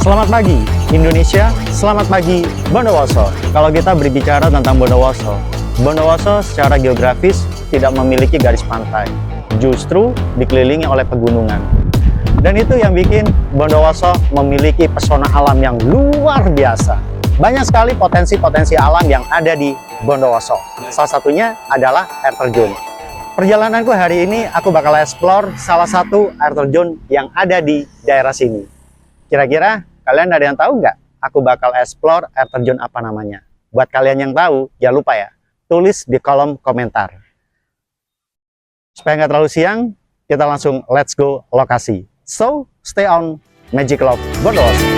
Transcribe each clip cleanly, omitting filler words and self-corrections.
Selamat pagi Indonesia, selamat pagi Bondowoso. Kalau kita berbicara tentang Bondowoso, Bondowoso secara geografis tidak memiliki garis pantai, justru dikelilingi oleh pegunungan. Dan itu yang bikin Bondowoso memiliki pesona alam yang luar biasa. Banyak sekali potensi-potensi alam yang ada di Bondowoso. Salah satunya adalah air terjun. Perjalananku hari ini aku bakal explore salah satu air terjun yang ada di daerah sini. Kira-kira kalian ada yang tahu nggak? Aku bakal explore air terjun apa namanya. Buat kalian yang tahu, jangan lupa ya, tulis di kolom komentar. Supaya nggak terlalu siang, kita langsung let's go lokasi. So, stay on Magic Love Bondowoso.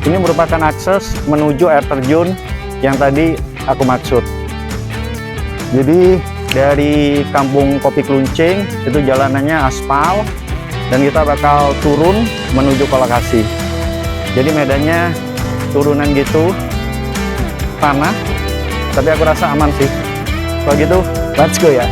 Ini merupakan akses menuju air terjun yang tadi aku maksud. Jadi dari Kampung Kopi Kluncing itu jalanannya aspal dan kita bakal turun menuju ke lokasi. Jadi medannya turunan gitu, tanah, tapi aku rasa aman sih. Kalau gitu, let's go ya.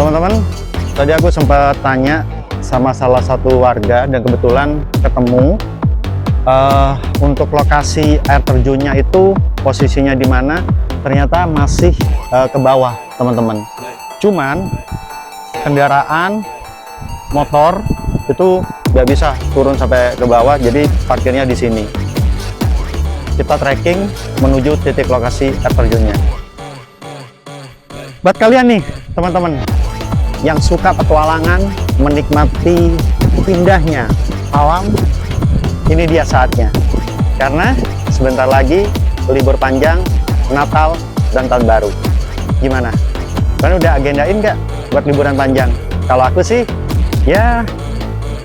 Teman-teman, tadi aku sempat tanya sama salah satu warga dan kebetulan ketemu untuk lokasi air terjunnya itu posisinya di mana. Ternyata masih ke bawah, teman-teman. Cuman kendaraan motor itu nggak bisa turun sampai ke bawah, jadi parkirnya di sini. Kita trekking menuju titik lokasi air terjunnya. Buat kalian nih, teman-teman, yang suka petualangan, menikmati indahnya alam, ini dia saatnya. Karena sebentar lagi libur panjang, Natal, dan Tahun Baru. Gimana? Kalian udah agendain nggak buat liburan panjang? Kalau aku sih, ya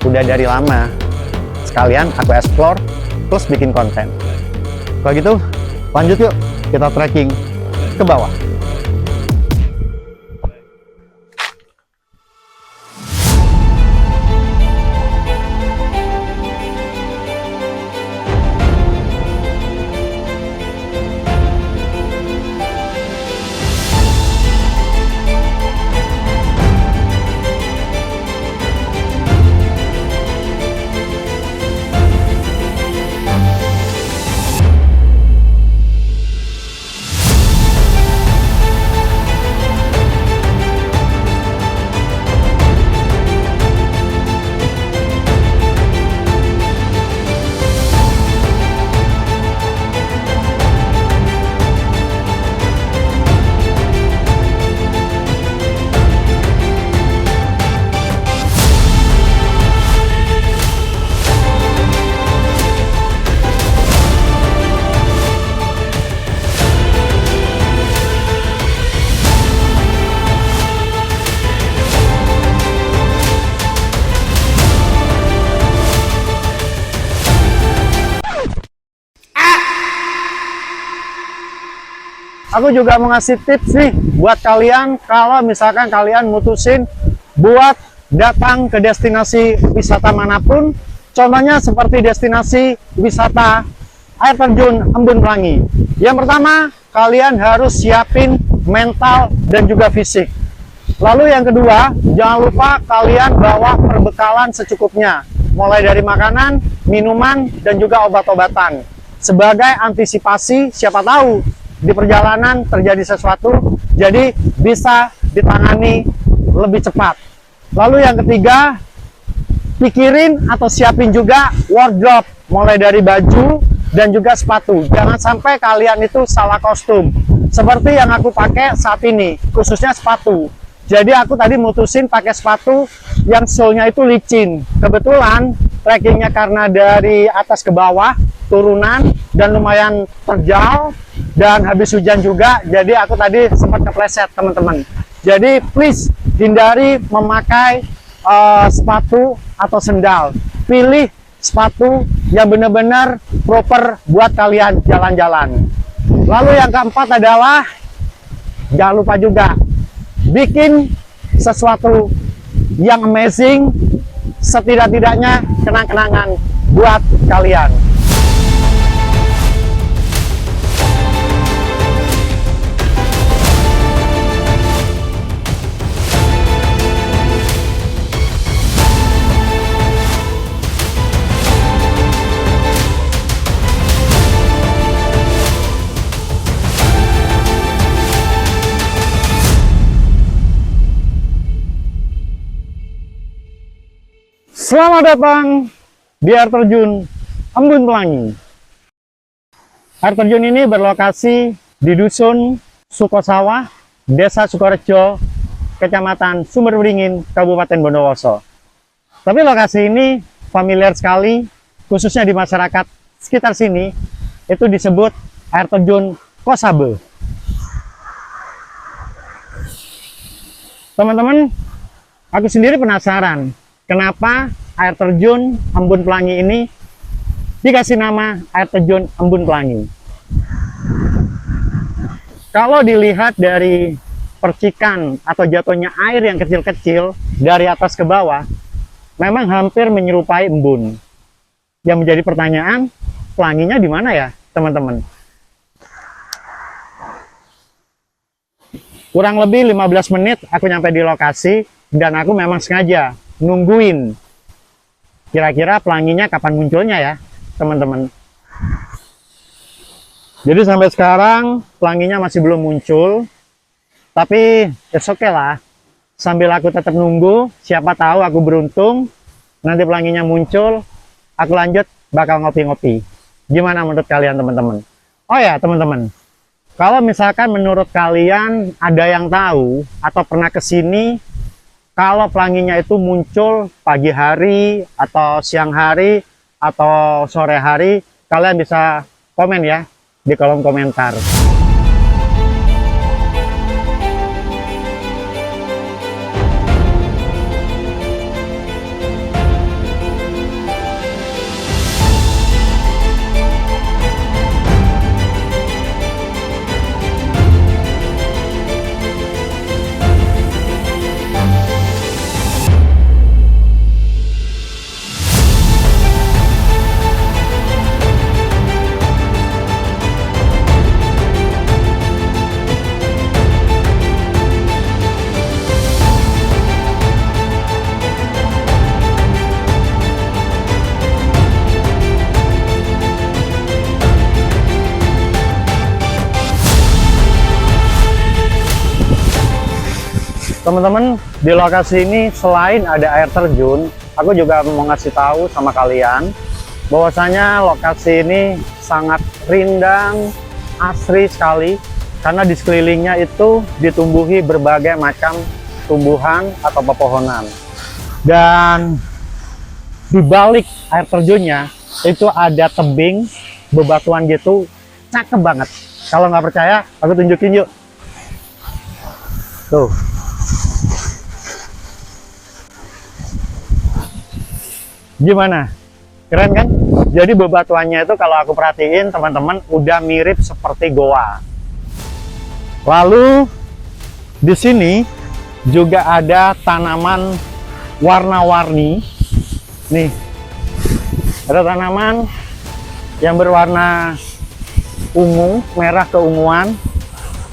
udah dari lama. Sekalian aku explore, terus bikin konten. Kalau gitu, lanjut yuk, kita trekking ke bawah. aku juga mau ngasih tips nih buat kalian kalau misalkan kalian mutusin buat datang ke destinasi wisata manapun, contohnya seperti destinasi wisata air terjun Embun Pelangi. Yang pertama, kalian harus siapin mental dan juga fisik. Lalu yang kedua, jangan lupa kalian bawa perbekalan secukupnya, mulai dari makanan, minuman, dan juga obat-obatan. Sebagai antisipasi, siapa tahu di perjalanan terjadi sesuatu, jadi bisa ditangani lebih cepat. Lalu yang ketiga, pikirin atau siapin juga wardrobe, mulai dari baju dan juga sepatu. Jangan sampai kalian itu salah kostum. Seperti yang aku pakai saat ini, khususnya sepatu. Jadi aku tadi mutusin pakai sepatu yang sole-nya itu licin. Kebetulan trekkingnya karena dari atas ke bawah, turunan dan lumayan terjal dan habis hujan juga. Jadi aku tadi sempat kepleset teman-teman. Jadi please hindari memakai sepatu atau sendal. Pilih sepatu yang benar-benar proper buat kalian jalan-jalan. Lalu yang keempat adalah jangan lupa juga bikin sesuatu yang amazing, setidak-tidaknya kenang-kenangan buat kalian. Selamat datang di air terjun Embun Pelangi. Air terjun ini berlokasi di Dusun Sukosawah, Desa Sukorejo, Kecamatan Sumberberingin, Kabupaten Bondowoso. Tapi lokasi ini familiar sekali, khususnya di masyarakat sekitar sini, itu disebut air terjun Kosabe. Teman-teman, aku sendiri penasaran kenapa air terjun Embun Pelangi ini dikasih nama air terjun Embun Pelangi. Kalau dilihat dari percikan atau jatuhnya air yang kecil-kecil dari atas ke bawah, memang hampir menyerupai embun. Yang menjadi pertanyaan, pelanginya di mana ya, teman-teman? Kurang lebih 15 menit aku nyampe di lokasi dan aku memang sengaja nungguin kira-kira pelanginya kapan munculnya ya teman-teman. Jadi sampai sekarang pelanginya masih belum muncul, tapi it's okay lah, sambil aku tetap nunggu, siapa tahu aku beruntung nanti pelanginya muncul, aku lanjut bakal ngopi-ngopi. Gimana menurut kalian teman-teman? Oh ya teman-teman, kalau misalkan menurut kalian ada yang tahu atau pernah kesini, kalau pelanginya itu muncul pagi hari atau siang hari atau sore hari, kalian bisa komen ya di kolom komentar. Teman-teman, di lokasi ini selain ada air terjun, aku juga mau ngasih tahu sama kalian bahwasanya lokasi ini sangat rindang, asri sekali karena di sekelilingnya itu ditumbuhi berbagai macam tumbuhan atau pepohonan. Dan di balik air terjunnya itu ada tebing bebatuan gitu, cakep banget. Kalau nggak percaya, aku tunjukin yuk. Tuh. Gimana? Keren kan? Jadi bebatuannya itu kalau aku perhatiin teman-teman udah mirip seperti goa. Lalu di sini juga ada tanaman warna-warni. Nih, ada tanaman yang berwarna ungu, merah keunguan.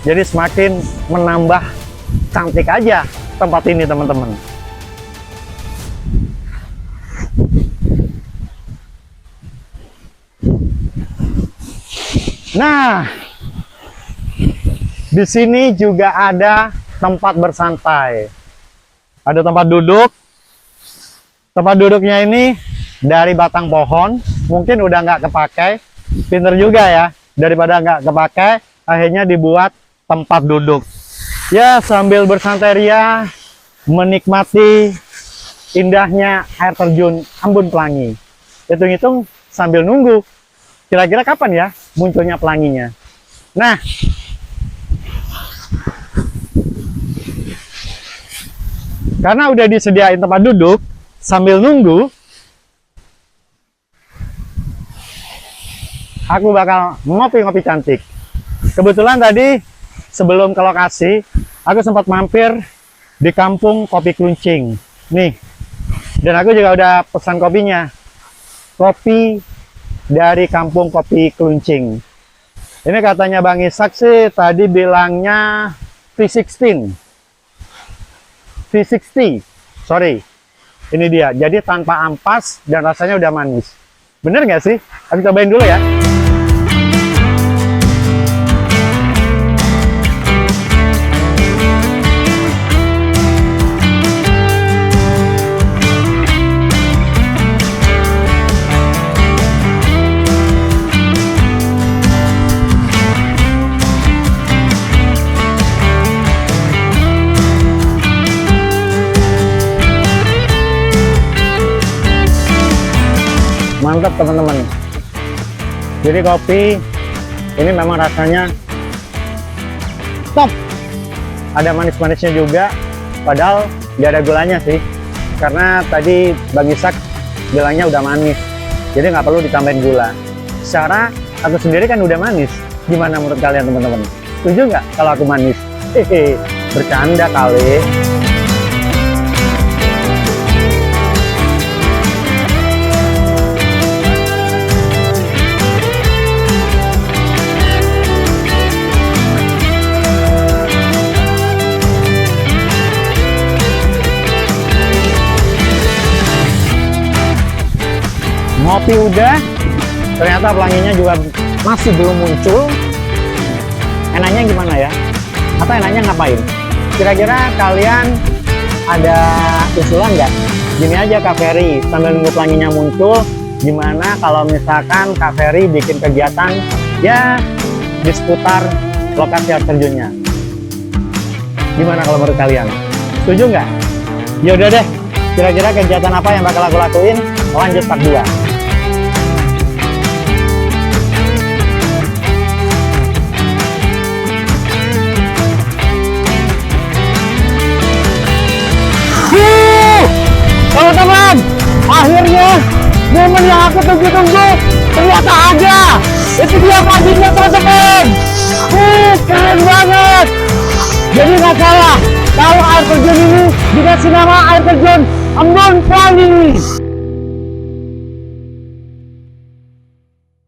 Jadi semakin menambah cantik aja tempat ini, teman-teman. Nah, di sini juga ada tempat bersantai. Ada tempat duduk. Tempat duduknya ini dari batang pohon. Mungkin udah nggak kepakai. Pinter juga ya. Daripada nggak kepakai, akhirnya dibuat tempat duduk. Ya, sambil bersantai ria, menikmati indahnya air terjun Embun Pelangi. Hitung-hitung sambil nunggu. Kira-kira kapan ya munculnya pelanginya? Nah, karena udah disediain tempat duduk, sambil nunggu, aku bakal ngopi-ngopi cantik. Kebetulan tadi sebelum ke lokasi, aku sempat mampir di kampung Kopi Kluncing. Nih, dan aku juga udah pesan kopinya. Kopi dari kampung Kopi Kluncing. Ini katanya Bang Ishak sih tadi bilangnya V60. V60. Sorry. Ini dia. Jadi tanpa ampas dan rasanya udah manis. Bener nggak sih? Aku cobain dulu ya. Mantap teman-teman. Jadi kopi ini memang rasanya top. Ada manis-manisnya juga, padahal nggak ada gulanya sih. Karena tadi Bang Ishak bilangnya udah manis, jadi nggak perlu ditambahin gula. Secara aku sendiri kan udah manis. Gimana menurut kalian teman-teman? Setuju nggak kalau aku manis? Hehe, bercanda kali. Ngopi udah, ternyata pelanginya juga masih belum muncul. Enaknya gimana ya? Atau enaknya ngapain? Kira-kira kalian ada usulan nggak? Gini aja Kak Ferry, sambil nunggu pelanginya muncul, gimana kalau misalkan Kak Ferry bikin kegiatan ya di seputar lokasi air terjunnya? Gimana kalau menurut kalian? Setuju nggak? Ya udah deh, kira-kira kegiatan apa yang bakal aku lakuin? Lanjut part 2. Teman-teman, akhirnya momen yang aku tunggu-tunggu ternyata ada. Itu dia paginya teman-teman. Keren banget. Jadi nggak salah kalau air terjun ini dikasih nama air terjun Embun Pelangi.